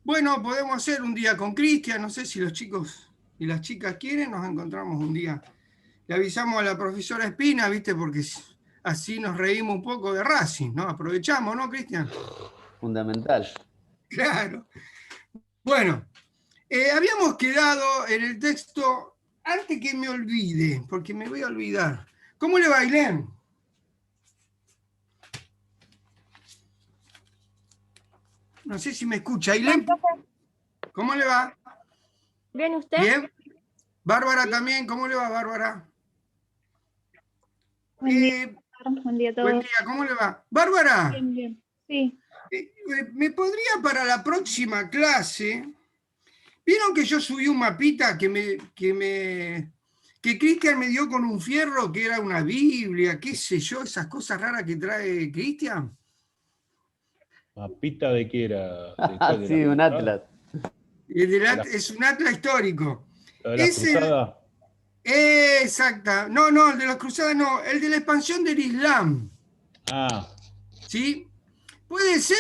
Bueno, podemos hacer un día con Cristian, no sé si los chicos y las chicas quieren, nos encontramos un día. Le avisamos a la profesora Espina, ¿viste? Porque así nos reímos un poco de Racing, ¿no? Aprovechamos, ¿no, Cristian? Fundamental. Claro. Bueno, habíamos quedado en el texto, antes que me olvide, porque me voy a olvidar. ¿Cómo le va, Ailén? No sé si me escucha. Ailén, ¿cómo le va? Bien, ¿usted? Bien. Bárbara también, ¿cómo le va, Bárbara? Buen día a todos. Buen día, ¿cómo le va? Bárbara, Bien, bien. Sí. ¿me podría para la próxima clase? ¿Vieron que yo subí un mapita que Cristian me dio con un fierro, que era una Biblia, qué sé yo, esas cosas raras que trae Cristian? ¿Mapita de qué era? Sí, un atlas. Es un atlas histórico. ¿Lo de la cruzada? Exacta. No, el de las cruzadas no, el de la expansión del Islam. Ah. ¿Sí? Puede ser,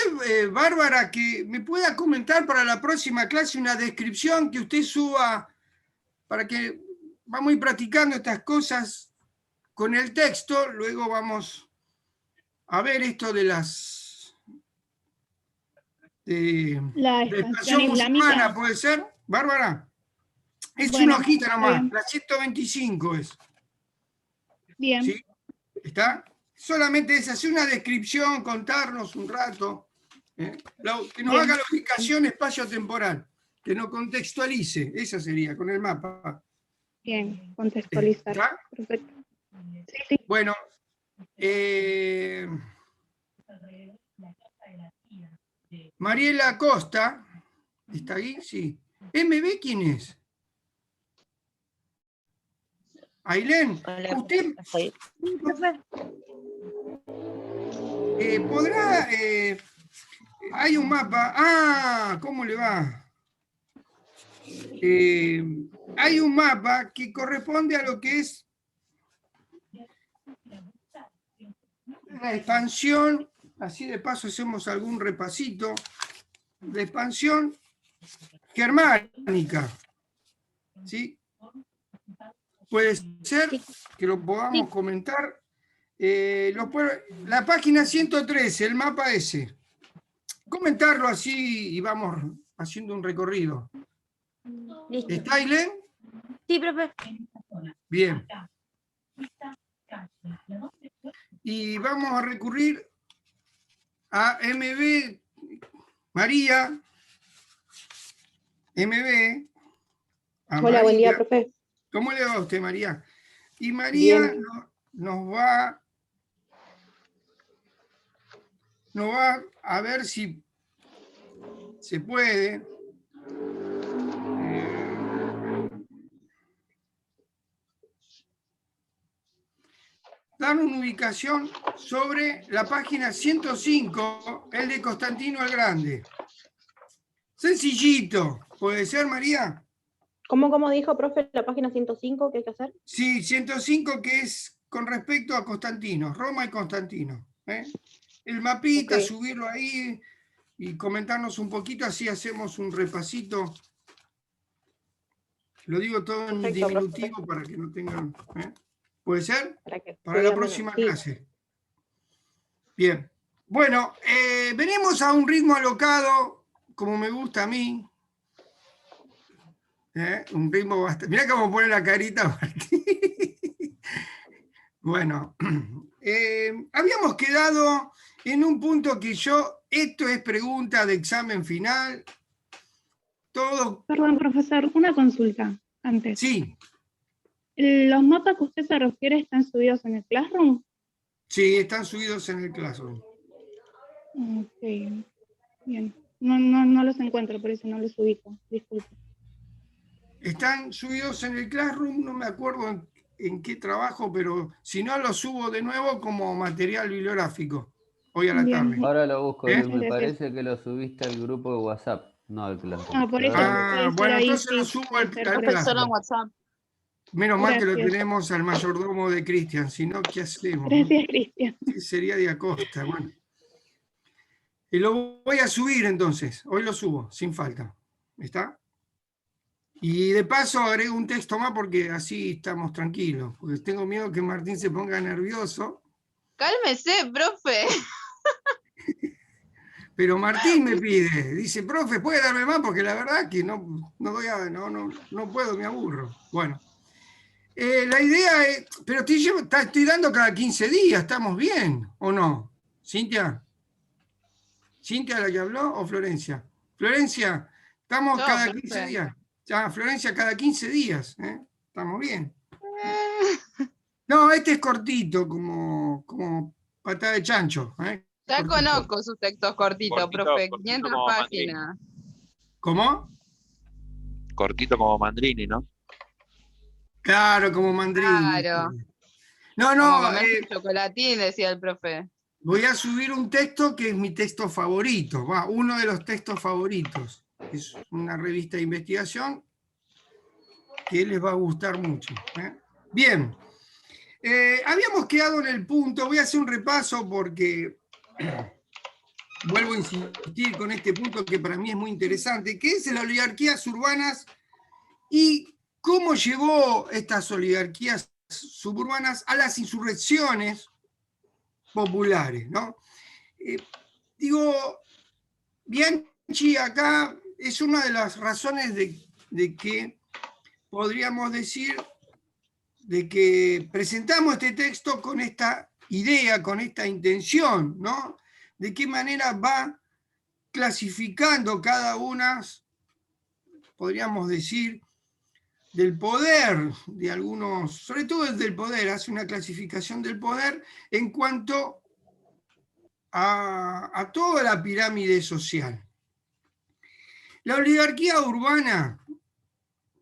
Bárbara, que me pueda comentar para la próxima clase una descripción que usted suba para que vamos a ir practicando estas cosas con el texto, luego vamos a ver esto de La expansión islámica. ¿Puede ser, Bárbara? Es bueno, una hojita nomás, bien. la 125 es. Bien. ¿Sí? ¿Está? Solamente es hacer una descripción, contarnos un rato, que nos haga la ubicación espacio-temporal, que nos contextualice, esa sería, con el mapa. Bien, contextualizar. ¿Está? Perfecto. Sí. Bueno, Mariela Costa, ¿está ahí? Sí. ¿MB quién es? Ailén, ¿usted podrá... hay un mapa... Ah, ¿cómo le va? Hay un mapa que corresponde a lo que es la expansión, así de paso hacemos algún repasito, de expansión germánica. ¿Sí? Puede ser que lo podamos comentar. La página 113, el mapa ese. Comentarlo así y vamos haciendo un recorrido. Listo. ¿Está, Ailén? Sí, profe. Bien. Y vamos a recurrir a MB, María. MB. Hola, buen día, profe. ¿Cómo le va a usted, María? Y María nos va a ver si se puede dar una ubicación sobre la página 105, el de Constantino el Grande. Sencillito, ¿puede ser, María? ¿Cómo dijo, profe, la página 105 que hay que hacer? Sí, 105 que es con respecto a Constantino, Roma y Constantino. El mapita, Okay. Subirlo ahí y comentarnos un poquito, así hacemos un repasito. Lo digo todo en diminutivo, profe, para que no tengan... ¿Puede ser? Para la próxima clase. Bien. Bueno, venimos a un ritmo alocado, como me gusta a mí. Un ritmo bastante... Mirá cómo pone la carita. Bueno, habíamos quedado en un punto que esto es pregunta de examen final. Todo... Perdón, profesor, una consulta antes. Sí. ¿Los mapas que usted se refiere están subidos en el Classroom? Sí, están subidos en el Classroom. Ok, bien. No los encuentro, por eso no los ubico. Disculpe. Están subidos en el Classroom, no me acuerdo en qué trabajo, pero si no los subo de nuevo como material bibliográfico, hoy a la tarde. Ahora lo busco, me parece que lo subiste al grupo de WhatsApp, no al Classroom. Por eso. Bueno, entonces lo subo al Classroom. WhatsApp. Menos mal que lo tenemos al mayordomo de Cristian, si no, ¿qué hacemos? Gracias, Cristian. ¿Qué sería de Acosta? Bueno. Y lo voy a subir entonces, hoy lo subo, sin falta. ¿Está? Y de paso agrego un texto más porque así estamos tranquilos, porque tengo miedo que Martín se ponga nervioso. Cálmese, profe. Pero Martín me pide, dice, profe, ¿puede darme más? Porque la verdad que no puedo, me aburro. Bueno, la idea es, pero estoy dando cada 15 días, ¿estamos bien o no? ¿Cintia? ¿Cintia la que habló o Florencia? Florencia, estamos Yo, cada profe. 15 días. Ya, Florencia, cada 15 días, ¿eh? Estamos bien. No, este es cortito, como patada de chancho, ¿eh? Ya Cortito. conozco sus textos cortitos, Cortito, profe. cortito 500 como páginas. ¿Cómo? Cortito como Mandrini, ¿no? Claro, como Mandrini. Claro. No, Como no, comerse chocolatín, decía el profe. voy a subir un texto que es mi texto favorito, uno de los textos favoritos. Es una revista de investigación que les va a gustar mucho. Bien, habíamos quedado en el punto, voy a hacer un repaso porque vuelvo a insistir con este punto que para mí es muy interesante, que es las oligarquías urbanas y cómo llevó estas oligarquías suburbanas a las insurrecciones populares, ¿no? Bianchi acá es una de las razones de que podríamos decir de que presentamos este texto con esta idea, con esta intención, ¿no? De qué manera va clasificando cada una, podríamos decir, del poder de algunos, sobre todo el del poder, hace una clasificación del poder en cuanto a toda la pirámide social. La oligarquía urbana,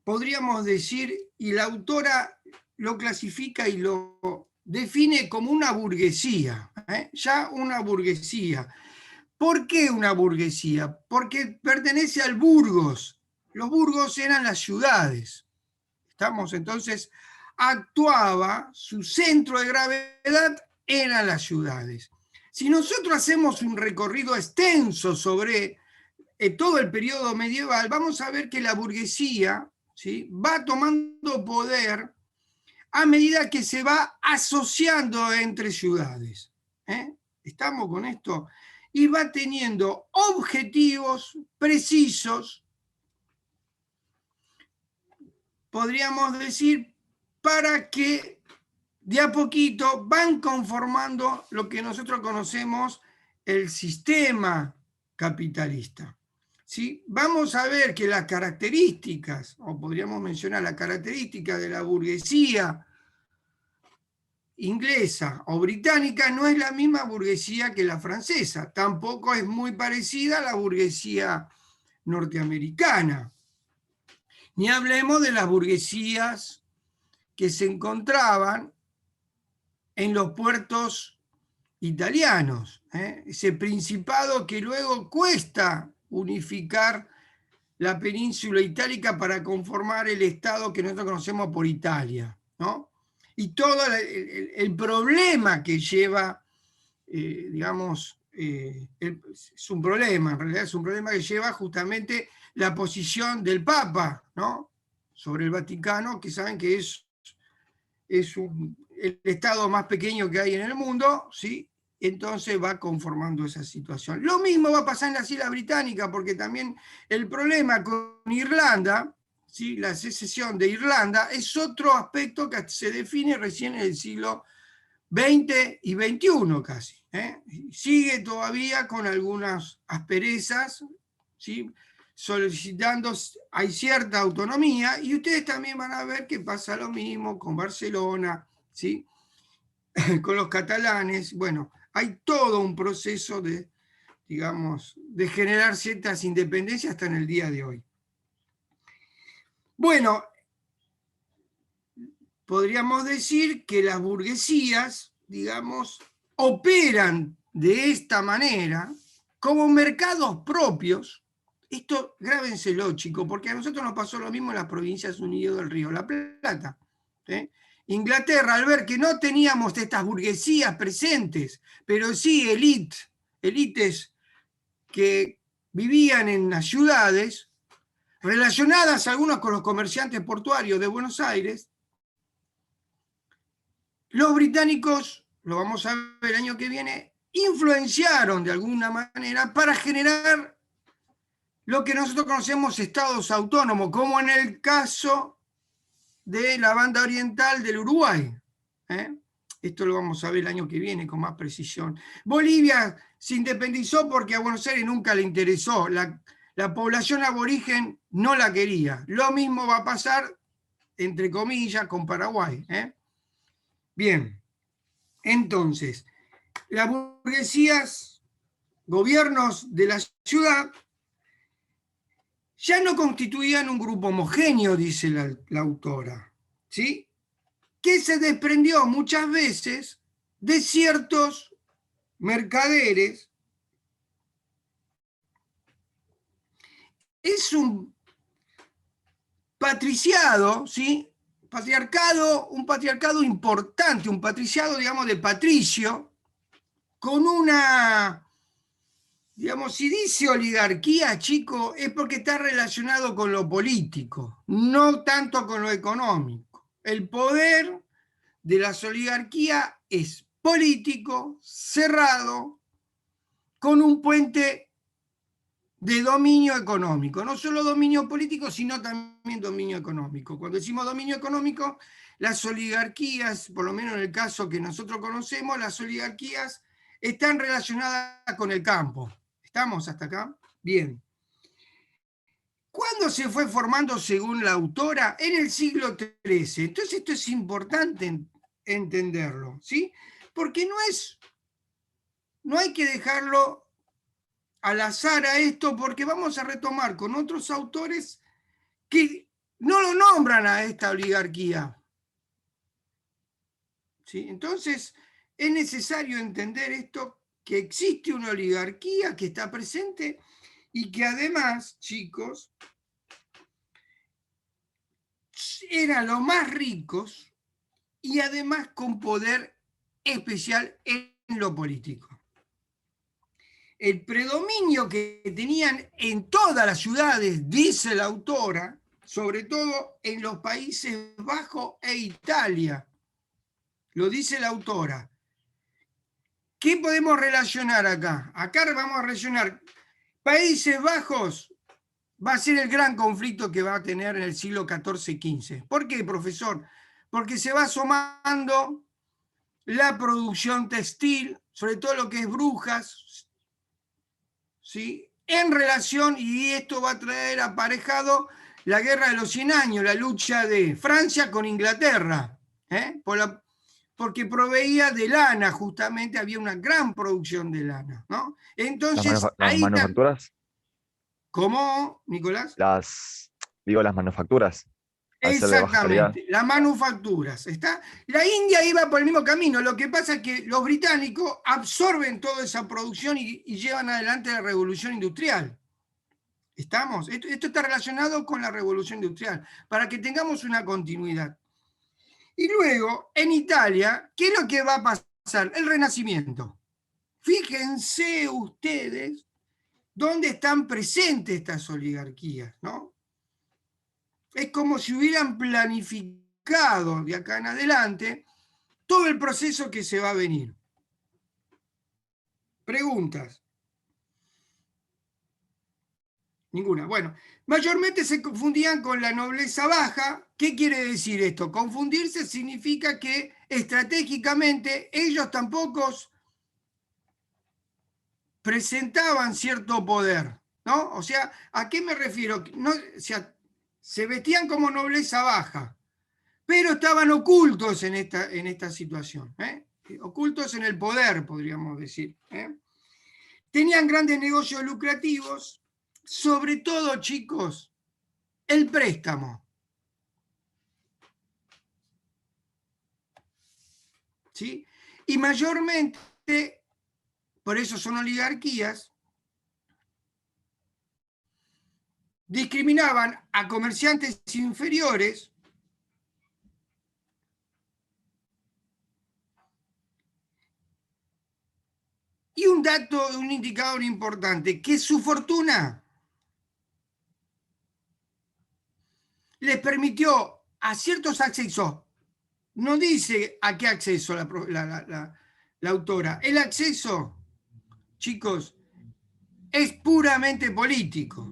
podríamos decir, y la autora lo clasifica y lo define como una burguesía, ya una burguesía. ¿Por qué una burguesía? Porque pertenece al burgos. Los burgos eran las ciudades. ¿Estamos? Entonces, actuaba, su centro de gravedad eran las ciudades. Si nosotros hacemos un recorrido extenso sobre todo el periodo medieval, vamos a ver que la burguesía, ¿sí?, va tomando poder a medida que se va asociando entre ciudades. ¿Estamos con esto? Y va teniendo objetivos precisos, podríamos decir, para que de a poquito van conformando lo que nosotros conocemos el sistema capitalista. ¿Sí? Vamos a ver que las características, o podríamos mencionar la característica de la burguesía inglesa o británica, no es la misma burguesía que la francesa, tampoco es muy parecida a la burguesía norteamericana. Ni hablemos de las burguesías que se encontraban en los puertos italianos, ese principado que luego cuesta unificar la península itálica para conformar el estado que nosotros conocemos por Italia, ¿no? Y todo el problema que lleva, digamos, es un problema, en realidad es un problema que lleva justamente la posición del Papa, ¿no?, sobre el Vaticano, que saben que es el estado más pequeño que hay en el mundo, ¿sí? Entonces va conformando esa situación. Lo mismo va a pasar en las Islas Británicas, porque también el problema con Irlanda, ¿sí?, la secesión de Irlanda, es otro aspecto que se define recién en el siglo XX y XXI casi. Sigue todavía con algunas asperezas, ¿sí?, solicitando, hay cierta autonomía, y ustedes también van a ver que pasa lo mismo con Barcelona, ¿sí?, con los catalanes. Bueno, hay todo un proceso de, digamos, de generar ciertas independencias hasta en el día de hoy. Bueno, podríamos decir que las burguesías, digamos, operan de esta manera como mercados propios. Esto grábenselo, chicos, porque a nosotros nos pasó lo mismo en las Provincias Unidas del Río de la Plata. Inglaterra, al ver que no teníamos estas burguesías presentes, pero sí élites que vivían en las ciudades, relacionadas algunos con los comerciantes portuarios de Buenos Aires. Los británicos, lo vamos a ver el año que viene, influenciaron de alguna manera para generar lo que nosotros conocemos estados autónomos, como en el caso de la banda oriental del Uruguay. Esto lo vamos a ver el año que viene con más precisión. Bolivia se independizó porque a Buenos Aires nunca le interesó. La población aborigen no la quería. Lo mismo va a pasar, entre comillas, con Paraguay. Bien, entonces, las burguesías, gobiernos de la ciudad, ya no constituían un grupo homogéneo, dice la autora, ¿sí? Que se desprendió muchas veces de ciertos mercaderes. Es un patriciado, ¿sí? Un patriarcado importante, un patriciado, digamos, de patricio, con una, digamos, si dice oligarquía, chico, es porque está relacionado con lo político, no tanto con lo económico. El poder de las oligarquías es político, cerrado, con un puente de dominio económico. No solo dominio político, sino también dominio económico. Cuando decimos dominio económico, las oligarquías, por lo menos en el caso que nosotros conocemos, las oligarquías están relacionadas con el campo. ¿Estamos hasta acá? Bien. ¿Cuándo se fue formando, según la autora? En el siglo XIII. Entonces esto es importante entenderlo, ¿sí? Porque no hay que dejarlo al azar a esto, porque vamos a retomar con otros autores que no lo nombran a esta oligarquía. ¿Sí? Entonces, es necesario entender esto, que existe una oligarquía que está presente y que además, chicos, eran los más ricos y además con poder especial en lo político. El predominio que tenían en todas las ciudades, dice la autora, sobre todo en los Países Bajos e Italia, lo dice la autora. ¿Qué podemos relacionar acá? Acá vamos a relacionar Países Bajos, va a ser el gran conflicto que va a tener en el siglo XIV-XV. ¿Por qué, profesor? Porque se va asomando la producción textil, sobre todo lo que es Brujas, ¿sí? En relación, y esto va a traer aparejado la guerra de los 100 años, la lucha de Francia con Inglaterra, porque proveía de lana, justamente había una gran producción de lana, ¿no? Entonces, ¿Las manufacturas? ¿Cómo, Nicolás? Las manufacturas. Exactamente, las manufacturas. ¿Está? La India iba por el mismo camino, lo que pasa es que los británicos absorben toda esa producción y llevan adelante la revolución industrial. ¿Estamos? Esto está relacionado con la revolución industrial, para que tengamos una continuidad. Y luego, en Italia, ¿qué es lo que va a pasar? El Renacimiento. Fíjense ustedes dónde están presentes estas oligarquías, ¿no? Es como si hubieran planificado de acá en adelante todo el proceso que se va a venir. Preguntas. Ninguna. Bueno, mayormente se confundían con la nobleza baja. ¿Qué quiere decir esto? Confundirse significa que estratégicamente ellos tampoco presentaban cierto poder, ¿no? O sea, ¿a qué me refiero? No, o sea, se vestían como nobleza baja, pero estaban ocultos en esta situación, ocultos en el poder, podríamos decir. Tenían grandes negocios lucrativos, sobre todo, chicos, el préstamo. ¿Sí? Y mayormente, por eso son oligarquías, discriminaban a comerciantes inferiores Y un dato, un indicador importante, que su fortuna les permitió a ciertos accesos, no dice a qué acceso la autora, el acceso, chicos, es puramente político.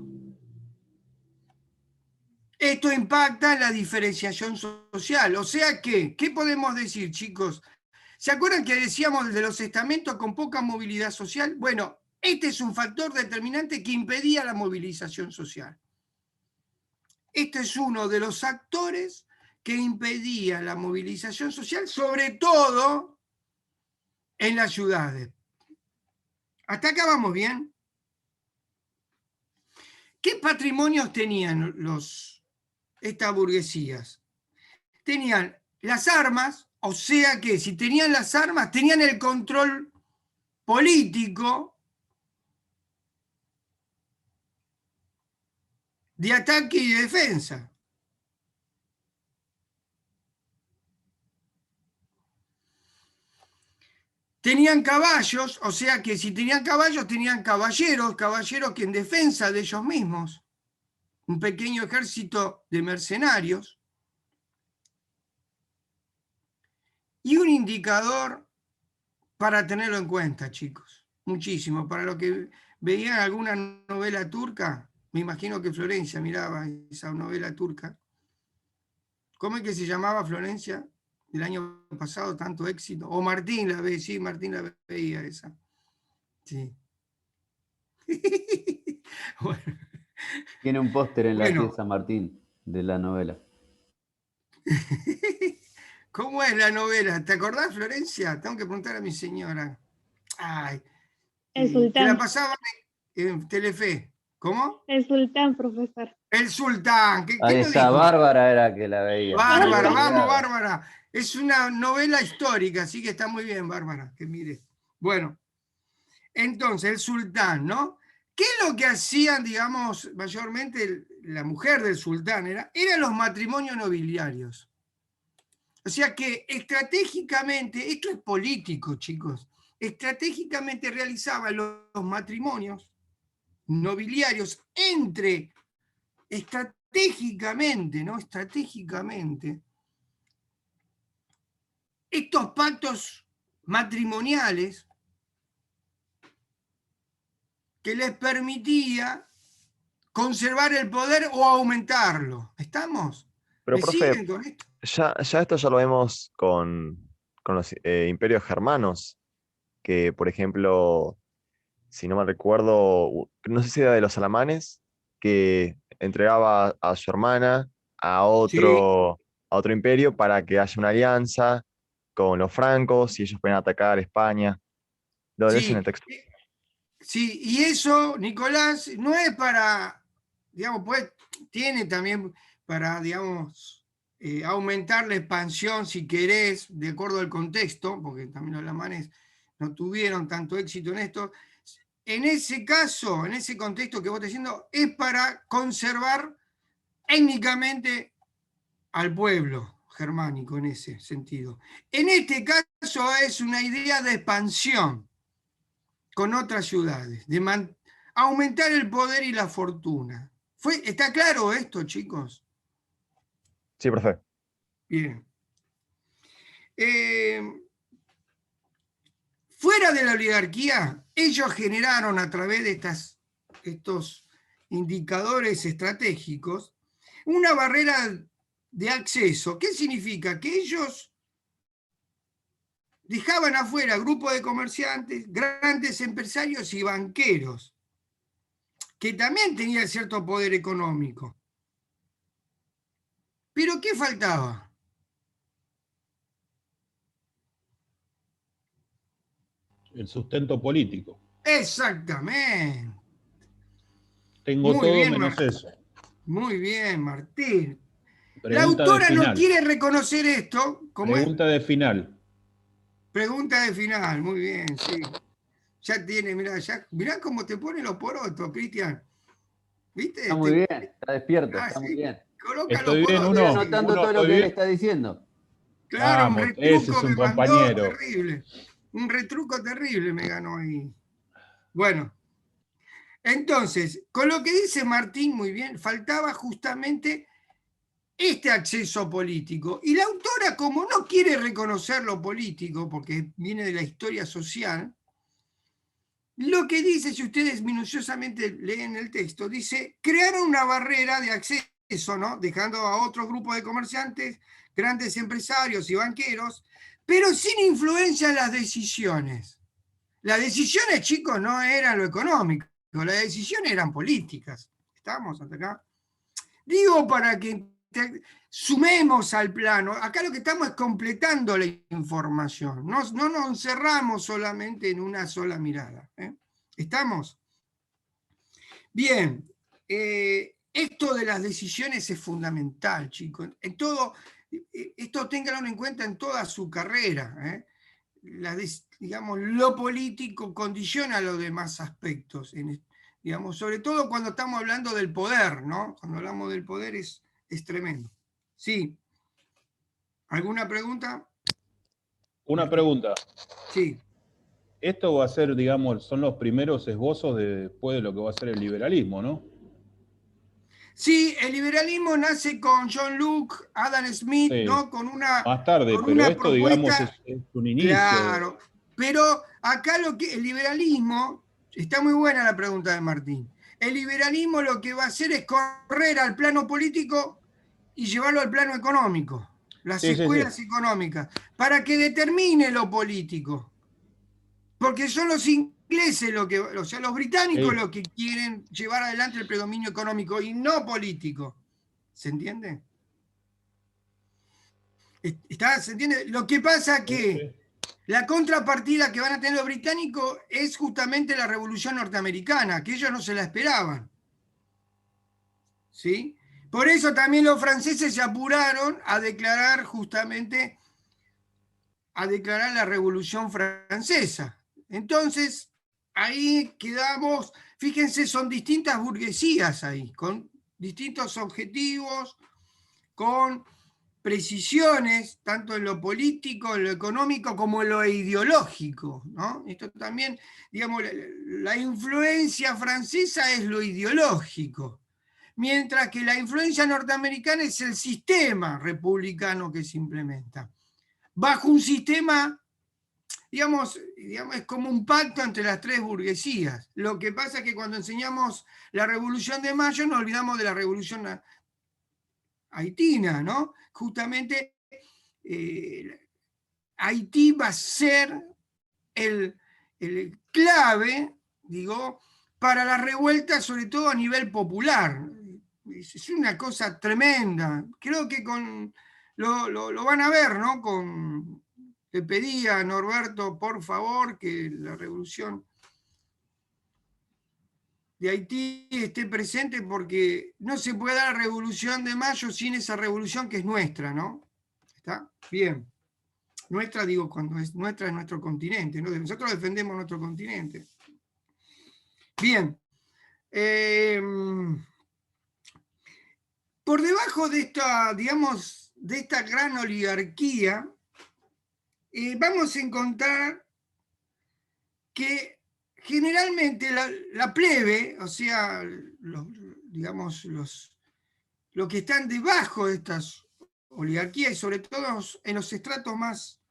Esto impacta en la diferenciación social. O sea que, ¿qué podemos decir, chicos? ¿Se acuerdan que decíamos de los estamentos con poca movilidad social? Bueno, este es un factor determinante que impedía la movilización social. Este es uno de los actores que impedía la movilización social, sobre todo en las ciudades. ¿Hasta acá vamos bien? ¿Qué patrimonios tenían estas burguesías? Tenían las armas, o sea que si tenían las armas, tenían el control político de ataque y de defensa. Tenían caballos, o sea que si tenían caballos, tenían caballeros que en defensa de ellos mismos, un pequeño ejército de mercenarios. Y un indicador para tenerlo en cuenta, chicos, muchísimo, para lo que veían alguna novela turca, me imagino que Florencia miraba esa novela turca. ¿Cómo es que se llamaba Florencia? El año pasado, tanto éxito. O Martín la veía, sí, Martín la veía esa. Sí. Bueno. Tiene un póster en la pieza Martín de la novela. ¿Cómo es la novela? ¿Te acordás, Florencia? Tengo que preguntar a mi señora. Ay. El Sultán. Te la pasaban en Telefe. ¿Cómo? El Sultán, profesor. El Sultán. Ahí está, Bárbara era que la veía. Bárbara, vamos, Bárbara. Es una novela histórica, así que está muy bien, Bárbara, que mire. Bueno, entonces, el sultán, ¿no? ¿Qué es lo que hacían, digamos, mayormente la mujer del sultán? Eran los matrimonios nobiliarios. O sea que estratégicamente, esto es político, chicos, estratégicamente realizaban los matrimonios nobiliarios estratégicamente, ¿no? Estratégicamente, estos pactos matrimoniales que les permitía conservar el poder o aumentarlo. ¿Estamos? Pero, ¿Me profe, siguen con esto? ya esto ya lo vemos con los imperios germanos, que, por ejemplo, si no me recuerdo, no sé si era de los alamanes, que entregaba a su hermana a otro imperio para que haya una alianza con los francos y ellos pueden atacar a España. Lo lees en el texto. Sí, y eso, Nicolás, no es para, digamos, pues tiene también para, digamos, aumentar la expansión, si querés, de acuerdo al contexto, porque también los alamanes no tuvieron tanto éxito en esto. En ese caso, en ese contexto que vos estás diciendo, es para conservar étnicamente al pueblo germánico en ese sentido. En este caso es una idea de expansión con otras ciudades, de aumentar el poder y la fortuna. ¿Está claro esto, chicos? Sí, profe. Bien. Fuera de la oligarquía, ellos generaron a través de estos indicadores estratégicos una barrera de acceso. ¿Qué significa? Que ellos dejaban afuera grupos de comerciantes, grandes empresarios y banqueros, que también tenían cierto poder económico. ¿Pero qué faltaba? El sustento político. Exactamente. Tengo Muy todo bien, menos eso. Muy bien, Martín. Pregunta La autora de no final. quiere reconocer esto. Pregunta de final. Pregunta de final, muy bien, sí. Ya tiene, mirá cómo te pone los porotos, Cristian. ¿Viste? Está muy bien, está despierto, está muy bien. Coloca Estoy los bien, porotos. Estoy anotando todo lo que él está diciendo. Claro, Vamos, un ese retruco es un me mandó compañero. terrible. Un retruco terrible me ganó ahí. Bueno, entonces, con lo que dice Martín, muy bien, faltaba justamente este acceso político. Y la autora, como no quiere reconocer lo político, porque viene de la historia social, lo que dice, si ustedes minuciosamente leen el texto, dice, crearon una barrera de acceso, ¿no? Dejando a otros grupos de comerciantes, grandes empresarios y banqueros, pero sin influencia en las decisiones. Las decisiones, chicos, no eran lo económico, las decisiones eran políticas. ¿Estamos hasta acá? Digo para que sumemos al plano. Acá lo que estamos es completando la información. No nos encerramos solamente en una sola mirada. ¿Estamos? Bien. Esto de las decisiones es fundamental, chicos. En todo, esto ténganlo en cuenta en toda su carrera. Digamos, lo político condiciona los demás aspectos. Digamos, sobre todo cuando estamos hablando del poder, ¿no? Cuando hablamos del poder es tremendo. Sí. ¿Alguna pregunta? Una pregunta. Sí. Esto va a ser, digamos, son los primeros esbozos después de lo que va a ser el liberalismo, ¿no? Sí, el liberalismo nace con John Locke, Adam Smith, Sí. ¿no? Con una, Más tarde, con pero una esto, digamos, propuesta. es un inicio. Claro, pero acá el liberalismo, está muy buena la pregunta de Martín, el liberalismo lo que va a hacer es correr al plano político y llevarlo al plano económico, las escuelas económicas, para que determine lo político, porque son los ingleses los británicos los que quieren llevar adelante el predominio económico y no político. ¿Se entiende? ¿Se entiende? Lo que pasa que la contrapartida que van a tener los británicos es justamente la Revolución Norteamericana, que ellos no se la esperaban. ¿Sí? Por eso también los franceses se apuraron a declarar justamente, la Revolución Francesa. Entonces, ahí quedamos, fíjense, son distintas burguesías ahí, con distintos objetivos, con precisiones, tanto en lo político, en lo económico, como en lo ideológico, ¿no? Esto también, digamos, la influencia francesa es lo ideológico, mientras que la influencia norteamericana es el sistema republicano que se implementa. Bajo un sistema, digamos, es como un pacto entre las tres burguesías. Lo que pasa es que cuando enseñamos la Revolución de Mayo nos olvidamos de la Revolución haitina, ¿no? Justamente Haití va a ser el clave, digo, para la revuelta, sobre todo a nivel popular. Es una cosa tremenda. Creo que lo van a ver, ¿no? Le pedí a Norberto, por favor, que la revolución de Haití esté presente, porque no se puede dar la Revolución de Mayo sin esa revolución que es nuestra, ¿no? ¿Está? Bien. Nuestra, digo, cuando es nuestra es nuestro continente, ¿no? Nosotros defendemos nuestro continente. Bien. Por debajo de esta, digamos, de esta gran oligarquía, vamos a encontrar que generalmente la plebe, o sea, digamos, los que están debajo de estas oligarquías, y sobre todo en los estratos más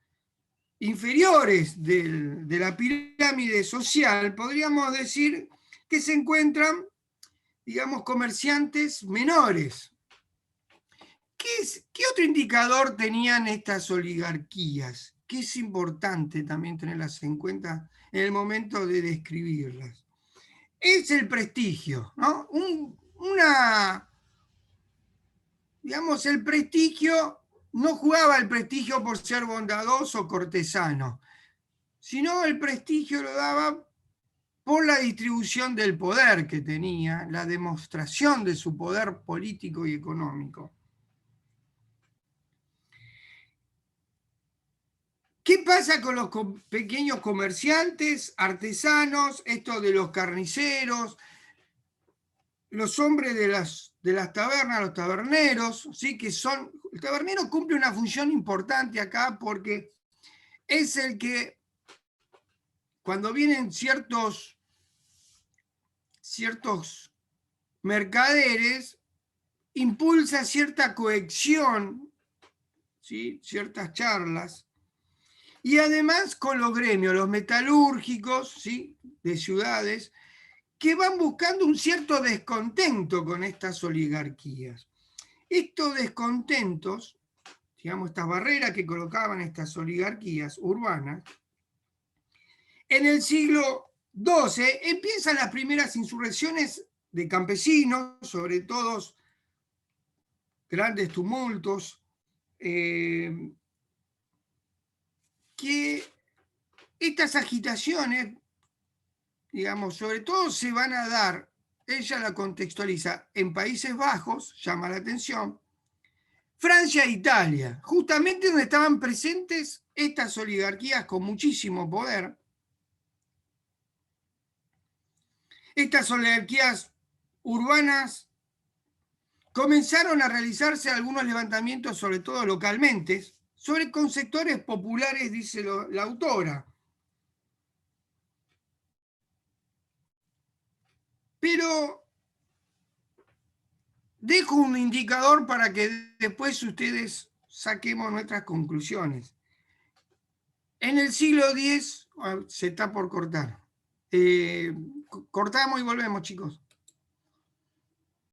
inferiores de la pirámide social, podríamos decir que se encuentran, digamos, comerciantes menores. ¿Qué otro indicador tenían estas oligarquías? Que es importante también tenerlas en cuenta en el momento de describirlas. Es el prestigio, ¿no? Digamos, el prestigio, no jugaba el prestigio por ser bondadoso o cortesano, sino el prestigio lo daba por la distribución del poder que tenía, la demostración de su poder político y económico. ¿Qué pasa con los pequeños comerciantes, artesanos, esto de los carniceros, los hombres de las tabernas, los taberneros? ¿Sí? El tabernero cumple una función importante acá porque es el que cuando vienen ciertos mercaderes, impulsa cierta cohesión, ¿sí? Ciertas charlas, y además con los gremios, los metalúrgicos, ¿sí? De ciudades, que van buscando un cierto descontento con estas oligarquías. Estos descontentos, digamos, estas barreras que colocaban estas oligarquías urbanas, en el siglo XII empiezan las primeras insurrecciones de campesinos, sobre todo grandes tumultos, que estas agitaciones, digamos, sobre todo se van a dar, ella la contextualiza, en Países Bajos, llama la atención, Francia e Italia, justamente donde estaban presentes estas oligarquías con muchísimo poder. Estas oligarquías urbanas comenzaron a realizarse algunos levantamientos, sobre todo localmente, con sectores populares, dice la autora. Pero dejo un indicador para que después ustedes saquemos nuestras conclusiones. En el siglo X, se está por cortar. Cortamos y volvemos, chicos.